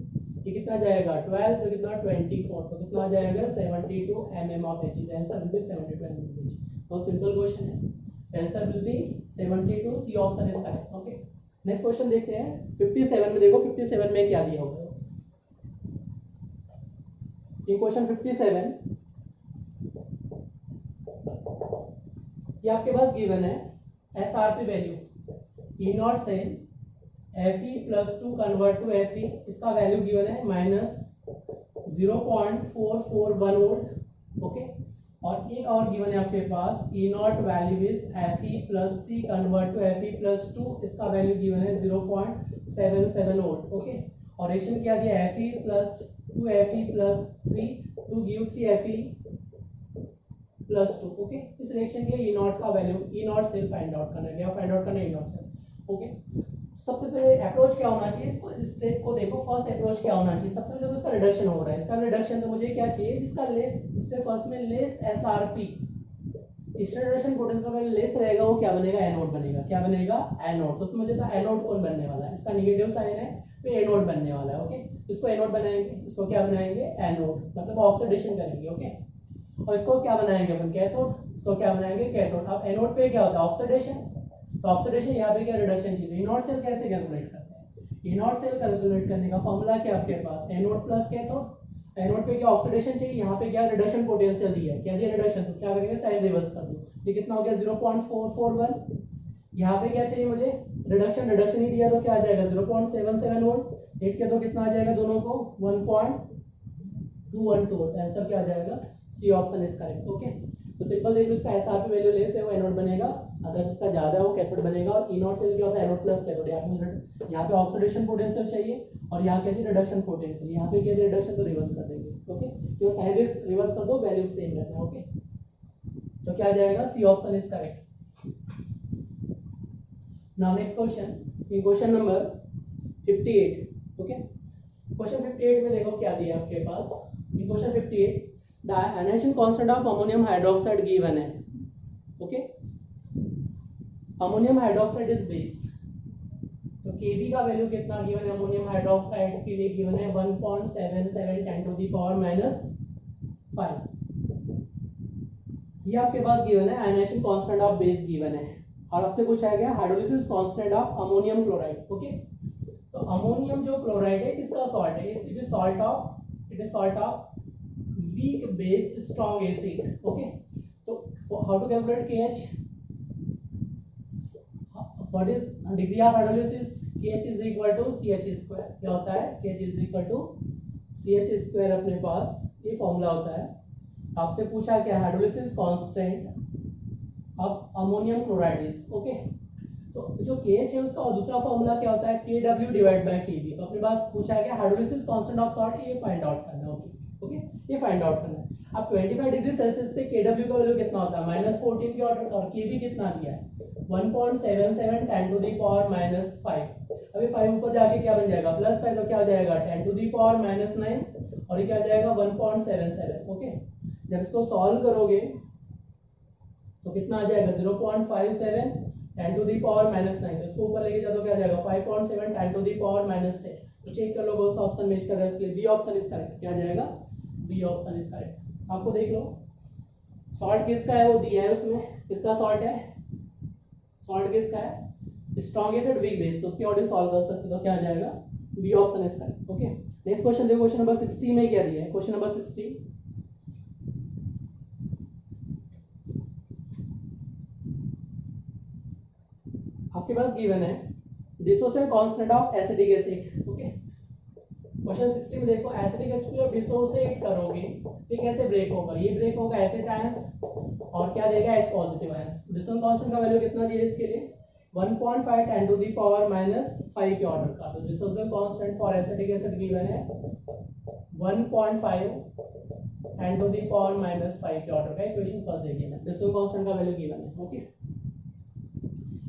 ये कितना जाएगा 12, तो कितना 24, तो कितना आ जाएगा 72 mm of Hg। Answer will be 72 mm of Hg। बहुत सिंपल क्वेश्चन है, answer will be 72, C option is correct. Okay next question देखते हैं 57 में, देखो 57 में क्या दिया होगा, ये क्वेश्चन 57 ये आपके पास गिवन है एसआरपी वैल्यू ई नॉट से Fe + 2 कन्वर्ट टू Fe, इसका वैल्यू गिवन है -0.441 वोल्ट। ओके और एक और गिवन है आपके पास E naught value is Fe + 3 convert to Fe + 2, इसका वैल्यू गिवन है 0.77 वोल्ट। ओके और रिएक्शन क्या दिया Fe + 2Fe + 3 to give 3Fe + 2। Okay इस रिएक्शन के ई नॉट का value E not cell find out करना है, क्या फाइंड आउट करना है ई नॉट सेल। ओके सबसे पहले अप्रोच क्या होना चाहिए, इसको स्टेप को देखो, फर्स्ट अप्रोच क्या होना चाहिए, सबसे पहले तो इसका रिडक्शन हो रहा है, इसका रिडक्शन तो मुझे क्या चाहिए जिसका लेस स्टेप फर्स्ट में लेस एसआरपी, इसका रिडक्शन पोटेंशियल का लेस रहेगा वो क्या बनेगा एनोड बनेगा, क्या बनेगा एनोड। तो उसमें मुझे तो एनोड कौन बनने वाला है, इसका नेगेटिव साइन है तो एनोड बनने वाला है। ओके इसको एनोड बनाएंगे, इसको क्या बनाएंगे एनोड, मतलब ऑक्सीडेशन करेंगे। ओके और इसको क्या बनाएंगे अपन कैथोड, इसको क्या बनाएंगे कैथोड। अब एनोड पे क्या होता है ऑक्सीडेशन, तो ऑक्सीडेशन यहाँ पे क्या रिडक्शन चाहिए, ई नॉट सेल कैसे कैलकुलेट करते हैं, ई नॉट सेल कैलकुलेट करने का फॉर्मूला क्या आपके पास एनोड प्लस कैथोड। एनोड पे क्या ऑक्सीडेशन चाहिए, यहाँ पे क्या रिडक्शन पोटेंशियल दिया है, क्या दिया रिडक्शन, तो क्या करेंगे साइन रिवर्स कर दो, ये कितना हो गया 0.441। यहाँ पे क्या चाहिए मुझे रिडक्शन, रिडक्शन ही दिया तो क्या आ जाएगा 0.77 वोल्ट, एट के तो कितना आ जाएगा दोनों को 1.212, आंसर क्या आ जाएगा C option is correct. Okay तो सिंपल देख लो, इसका एसआरपी वैल्यू लेस है वो एनोड बनेगा, अगर इसका ज्यादा है वो कैथोड बनेगा। और ई नॉट सेल क्या होता है एनोड प्लस कैथोड, यहाँ पे ऑक्सीडेशन पोटेंशियल चाहिए और यहाँ क्या चाहिए रिडक्शन पोटेंशियल, यहाँ पे क्या रिडक्शन तो रिवर्स कर देंगे। ओके तो साइन रिवर्स कर दो, वैल्यू सेम रहना है। ओके तो क्या आ जाएगा C option is correct. Now next question, ये क्वेश्चन नंबर 58। ओके क्वेश्चन 58 में देखो क्या दिया आपके पास, ये क्वेश्चन 58 the ionization constant of ammonium hydroxide given है। Okay ammonium hydroxide is base, तो Kb का वैल्यू कितना गिवन है अमोनियम हाइड्रोक्साइड के लिए गिवन है 1.77 10⁻⁵ ये आपके पास गिवन है। Ionization constant of base given है, और आपसे पूछा गया hydrolysis constant of ammonium chloride. Okay, तो अमोनियम जो क्लोराइड है किसका सॉल्ट है? It is salt of weak base strong acid. Okay, तो how to calculate KH? What is degree of hydrolysis? KH is equal to CH square. क्या होता है? KH is equal to CH square. अपने पास ये formula होता है। आपसे पूछा क्या? Hydrolysis constant of ammonium chloride is. Okay, तो जो KH है उसका दूसरा फॉर्मूला क्या होता है? KW divide by KB। तो अपने पास पूछा गया हाइड्रोलिसिस कांस्टेंट ऑफ सॉल्ट, ये फाइंड आउट करना है। ओके, ये फाइंड आउट करना है। अब 25 डिग्री सेल्सियस पे KW का वैल्यू कितना होता है? -14 के ऑर्डर का, और KB कितना दिया है? 1.77 10 टू द पावर -5। अभी 5 ऊपर जाके क्या बन जाएगा? +5, तो क्या हो जाएगा? 10 टू द पावर -9, और ये क्या हो जाएगा? 1.77। ओके, जब इसको सॉल्व करोगे तो कितना आ जाएगा? 0.57 10 टू दी पावर -9। तो इसको ऊपर लेके जाओ तो क्या आ जाएगा? 5.7 10 टू दी पावर -10। तो चेक कर लो कौन सा ऑप्शन मैच कर रहा है इसके लिए। B option is correct. क्या आ जाएगा? B option is correct. आपको देख लो सॉल्ट किसका है वो दिया है उसमें। किसका सॉल्ट है? सॉल्ट किसका है? Strong acid weak base. तो उसकी ऑर्डर सॉल्व कर सकते हो। तो क्या आ जाएगा? B option is correct. Okay, next question देखो। क्वेश्चन नंबर 60 में क्या दिया है? क्वेश्चन नंबर 60 आपके पास गिवन है dissociation constant of acetic acid. Okay, question 60 में देखो एसिटिक एसिड को डिसोसिएट करोगे तो कैसे ब्रेक होगा? ये ब्रेक होगा एसिड आयंस और क्या देगा? H positive ions. Dissociation constant का वैल्यू कितना दिया इसके लिए? 1.5 10 टू द पावर -5 के ऑर्डर का। तो dissociation constant for acetic acid given है 1.5 10 टू द पावर -5 के ऑर्डर का। इक्वेशन फर्स्ट देखिए ना, डिसोसिएशन कांस्टेंट का वैल्यू गिवन है। ओके,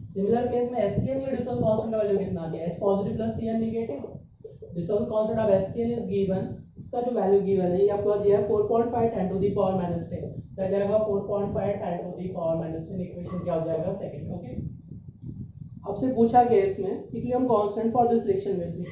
सिमिलर केस में HCl के डिसोसिएशन कांस्टेंट का वैल्यू कितना दिया? H positive plus Cl negative. Dissociation constant of HCl is given, इसका जो वैल्यू गिवन है ये आपको दिया है 4.5 10 टू द पावर -10। तो आ जाएगा 4.5 10 टू द पावर -10। इक्वेशन क्या हो जाएगा? सेकंड। ओके, आपसे पूछा गया इसमें equilibrium constant for this reaction will B.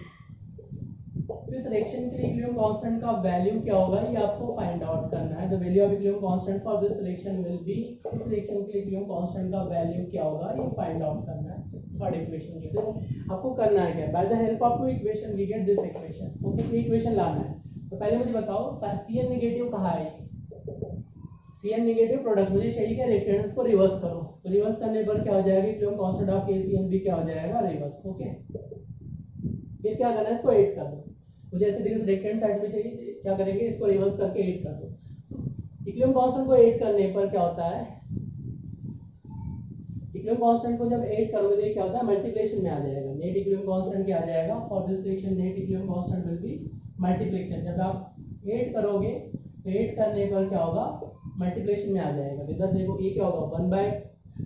इस रिएक्शन के लिए इक्विलिब्रियम कांस्टेंट का वैल्यू क्या होगा ये आपको फाइंड आउट करना है। The value of equilibrium constant for this reaction will B. इस रिएक्शन के लिए इक्विलिब्रियम कांस्टेंट का वैल्यू क्या होगा ये फाइंड आउट करना है थर्ड इक्वेशन के लिए। आपको करना है क्या? By the help of two equation we get this equation. Okay, ये इक्वेशन लाना है। तो पहले मुझे बताओ Cl नेगेटिव कहाँ है? Cl नेगेटिव प्रोडक्ट मुझे चाहिए क्या? रिएक्टेंट्स को रिवर्स करो। तो रिवर्स करने पर क्या हो जाएगा? इक्विलिब्रियम कांस्टेंट ऑफ KCl भी क्या हो जाएगा? रिवर्स। ओके, फिर क्या करना है? इसको ऐड कर दो। मुझे ऐसे रिएक्टेंट साइड में चाहिए, क्या करेंगे? इसको रिवर्स करके ऐड कर दो। इक्विलिब्रियम कांस्टेंट को ऐड करने पर क्या होता है? इक्विलिब्रियम कांस्टेंट को जब ऐड करोगे तो क्या होता है? मल्टीप्लिकेशन में आ जाएगा। नेट इक्विलिब्रियम कांस्टेंट क्या आ जाएगा? For this reaction net equilibrium constant will B multiplication. जब आप ऐड करोगे तो ऐड करने पर क्या होगा? मल्टीप्लिकेशन में आ जाएगा। इधर देखो ये क्या होगा? 1 by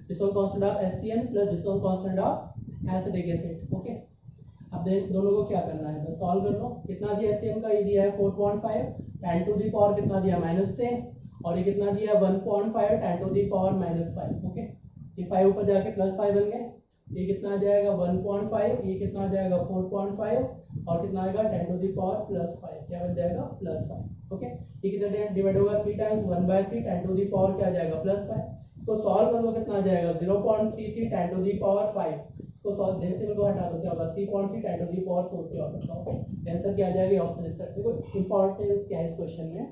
dissociation constant of HCl plus dissociation constant of acetic acid. Okay, अब दोनों को क्या करना है? बस सॉल्व कर लो। कितना दिया HCl का? ये दिया है 4.5 10 टू द पावर कितना दिया? -10, और ये कितना दिया? 1.5 10 टू द पावर -5। ओके, ये 5 ऊपर जाके +5 बन गए। ये कितना आ जाएगा? 1.5, ये कितना आ जाएगा? 4.5, और कितना आएगा? 10 टू द पावर +5। क्या बन जाएगा? +5। ओके, ये कितना डिवाइड होगा? 3 टाइम्स 1/3 10 टू द पावर क्या आ जाएगा? +5। इसको सॉल्व कर दो, कितना आ जाएगा? 0.33 10 टू द पावर 5। इसको सॉल्व डेसिमल को हटा दो, क्या होगा? 3.3 10 टू द पावर 4 के ऑर्डर का। ओके, आंसर क्या आ जाएगा? ऑप्शन इस करते। देखो इंपॉर्टेंस क्या है इस क्वेश्चन में।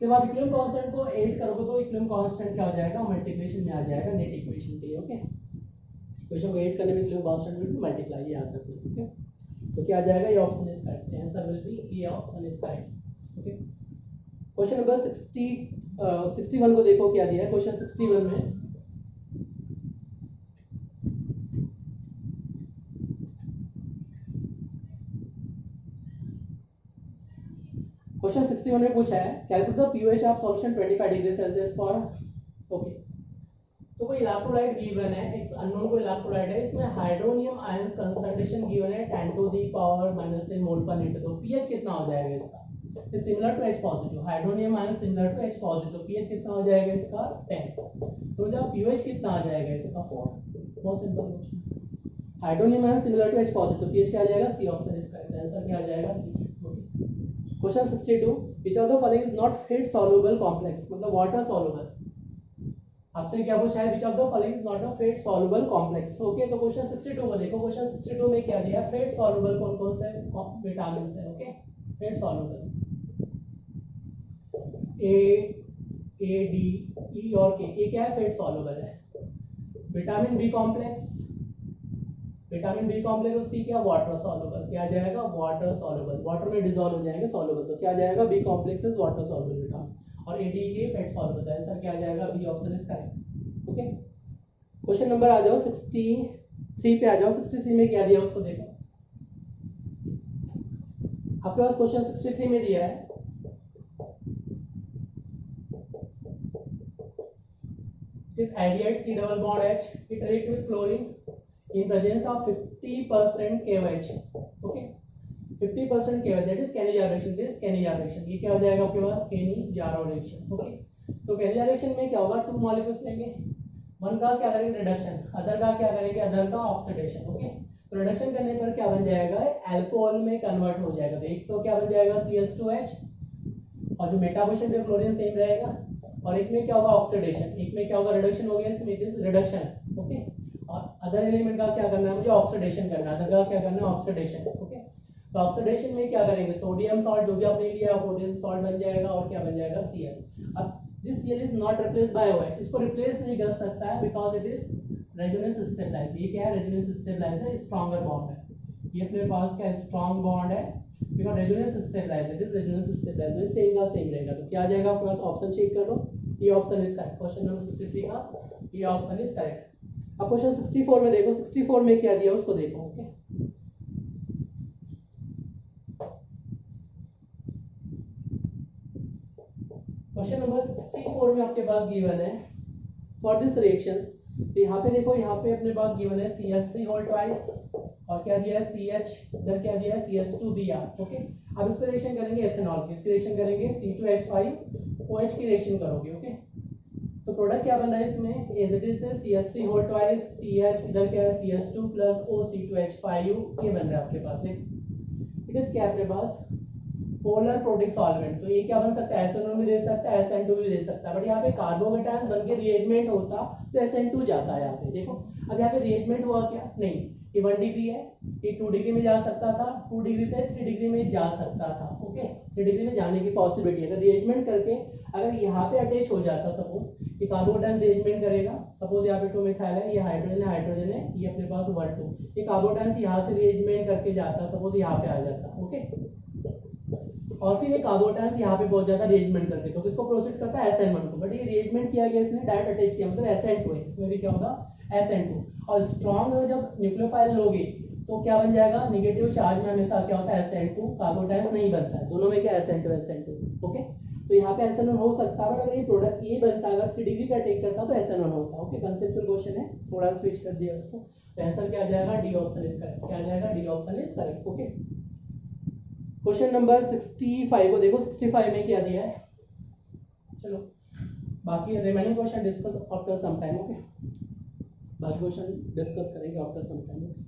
जब आप इक्विलिब्रियम कांस्टेंट को ऐड करोगे तो इक्विलिब्रियम कांस्टेंट क्या हो जाएगा? मल्टीप्लिकेशन में आ जाएगा नेट इक्वेशन के लिए। ओके, इक्वेशन को ऐड करने में equilibrium constant will be multiply, याद रखना। ओके, तो क्या आ जाएगा? ये option is correct. Answer will be ये option is correct. Okay, question number 61 को देखो क्या दिया है। क्वेश्चन 61 में क्वेश्चन 61 में पूछा है calculate the pH of solution 25 degree Celsius for. Okay, तो कोई इलेक्ट्रोलाइट गिवन है, एक अननोन कोई इलेक्ट्रोलाइट है, इसमें हाइड्रोनियम आयंस कंसंट्रेशन गिवन है 10 to the power -10 mole per litre. तो pH कितना हो जाएगा इसका? Is similar to H positive. Hydronium ions similar to H positive. pH कितना हो जाएगा इसका? 10। तो जब pH कितना आ जाएगा इसका? 4। बहुत simple question. Hydronium ions similar to H positive, pH क्या आ जाएगा? C option is correct. Answer क्या आ जाएगा? C। Question 62 which of the following is not fat soluble complex, मतलब वाटर सॉल्युबल। आपसे क्या पूछा है, which of the following is not a fat soluble complex. Okay, तो क्वेश्चन 62 को देखो। क्वेश्चन 62 में क्या दिया है, फेट सॉल्युबल कौन कौन से विटामिन है। Okay, fat soluble A D E और के, ये क्या है, फेट सॉल्युबल है। Vitamin B complex, vitamin B complex और सी क्या, वाटर सॉल्युबल। क्या जाएगा, वाटर सॉल्युबल, वाटर में डिसॉल्व हो जाएंगे सॉल्युबल, तो क्या जाएगा, B complex is water soluble vitamin, और A D K fat soluble. Answer क्या जाएगा, B option is correct. Okay, question number आ जाओ 63 पे आ जाओ। 63 में क्या दिया उसको देखो। आपके पास क्वेश्चन 63 में दिया है, this aldehyde C double bond H it react with chlorine in presence of 50% KOH. Okay, 50% KOH, that is Cannizzaro reaction. This Cannizzaro reaction, ये क्या हो जाएगा आपके पास, Cannizzaro reaction. Okay, तो Cannizzaro reaction में क्या होगा, 2 मॉलिक्यूल्स लेंगे, वन का क्या करेंगे रिडक्शन, अदर का क्या करेंगे, अदर का ऑक्सीडेशन। ओके, तो रिडक्शन करने पर क्या बन जाएगा, अल्कोहल में कन्वर्ट हो जाएगा। तो एक तो क्या बन जाएगा CH2H, और जो मेटाबॉलिज्म पे क्लोरीन सेम रहेगा, और एक में क्या होगा ऑक्सीडेशन, एक में क्या होगा रिडक्शन हो गया, इसमें इट इज रिडक्शन। ओके, और अदर एलिमेंट का क्या करना है, मुझे ऑक्सीडेशन करना है, अदर का क्या करना है, ऑक्सीडेशन। ओके, तो ऑक्सीडेशन में क्या करेंगे, सोडियम सॉल्ट जो भी आपने लिया पोटेशियम सॉल्ट बन जाएगा, और क्या बन जाएगा, Cl। अब this Cl is not replace by OH, इसको रिप्लेस नहीं कर सकता है because it is resonance stabiliser. ये क्या है, रेजोनेंस स्टेबलाइजर, स्ट्रॉन्गर बॉन्ड है, ये अपने पास क्या स्ट्रॉन्ग बॉन्ड है, because resonance stabiliser, it is resonance stabiliser, same का सेम रहेगा। तो क्या आ जाएगा आपके पास, ऑप्शन चेक कर लो, ये option is correct. Question number 63 का ये ऑप्शन इज करेक्ट। अब क्वेश्चन 64 में देखो, 64 में क्या दिया उसको देखो। ओके, क्वेश्चन नंबर 64 में आपके पास गिवन है फॉर दिस रिएक्शंस, तो यहाँ पे देखो, यहाँ पे अपने पास गिवन है CH3 होल ट्वाइस, और क्या दिया है CH, इधर क्या दिया है CH2 दिया। ओके, अब इसको रिएक्शन करेंगे एथेनॉल की, इसकी रिएक्शन करेंगे C2H5OH की रिएक्शन करोगे। ओके, तो प्रोडक्ट क्या बन रहा है इसमें, as it is CH3 whole twice CH, इधर क्या है CH2 प्लस O C2H5, ये बन रहा है आपके पास। इट इज क्या अपने पास पोलर प्रोटिक सॉल्वेंट, तो ये क्या बन सकता है, SN1 भी दे सकता है, SN2 भी दे सकता है, बट यहाँ पे कार्बोकेटायंस बनके रिएजमेंट होता तो SN2 जाता है। यहाँ पे देखो, अब यहाँ पे रिएजमेंट हुआ क्या, नहीं, ये 1 डिग्री है, ये 2 डिग्री में जा सकता था, 2 डिग्री से 3 डिग्री में जा सकता था। ओके, 3 डिग्री में जाने की पॉसिबिलिटी है। अगर रिएजमेंट करके अगर यहाँ पे अटैच हो जाता, सपोज ये कार्बोकेटायंस रिएजमेंट करेगा, सपोज यहाँ पे 2 मिथाइल है, ये हाइड्रोजन है, ये अपने पास 1 2, ये कार्बोकेटायंस यहाँ से रिएजमेंट करके जाता, सपोज यहाँ पे आ जाता। ओके, और फिर ये कार्बोकेटायंस यहाँ पे पहुंच जाता रिएजमेंट करके, तो किसको प्रोसीड करता है, SN1 को, बट ये रिएजमेंट किया गया, इसने डायरेक्ट अटैच किया, मतलब SN2 है, इसमें भी क्या होगा SN2। और स्ट्रॉन्ग जब न्यूक्लियोफाइल लोगे तो क्या बन जाएगा, नेगेटिव चार्ज में हमेशा क्या होता है SN2, कार्बोकेटायंस नहीं बनता है, दोनों में क्या SN2। ओके, तो यहाँ पे SN1 हो सकता है, बट अगर ये प्रोडक्ट ये बनता अगर 3 डिग्री का टेक करता तो SN1 होता। ओके, कंसेप्चुअल क्वेश्चन है, थोड़ा स्विच कर दिया उसको, तो आंसर क्या आ जाएगा, डी ऑप्शन इज करेक्ट। क्या आ जाएगा, D option is correct. Okay, question number 65 को देखो। 65 में क्या दिया है, चलो बाकी remaining question discuss after some time. Okay, बाकी क्वेश्चन डिस्कस करेंगे आफ्टर सम टाइम। ओके।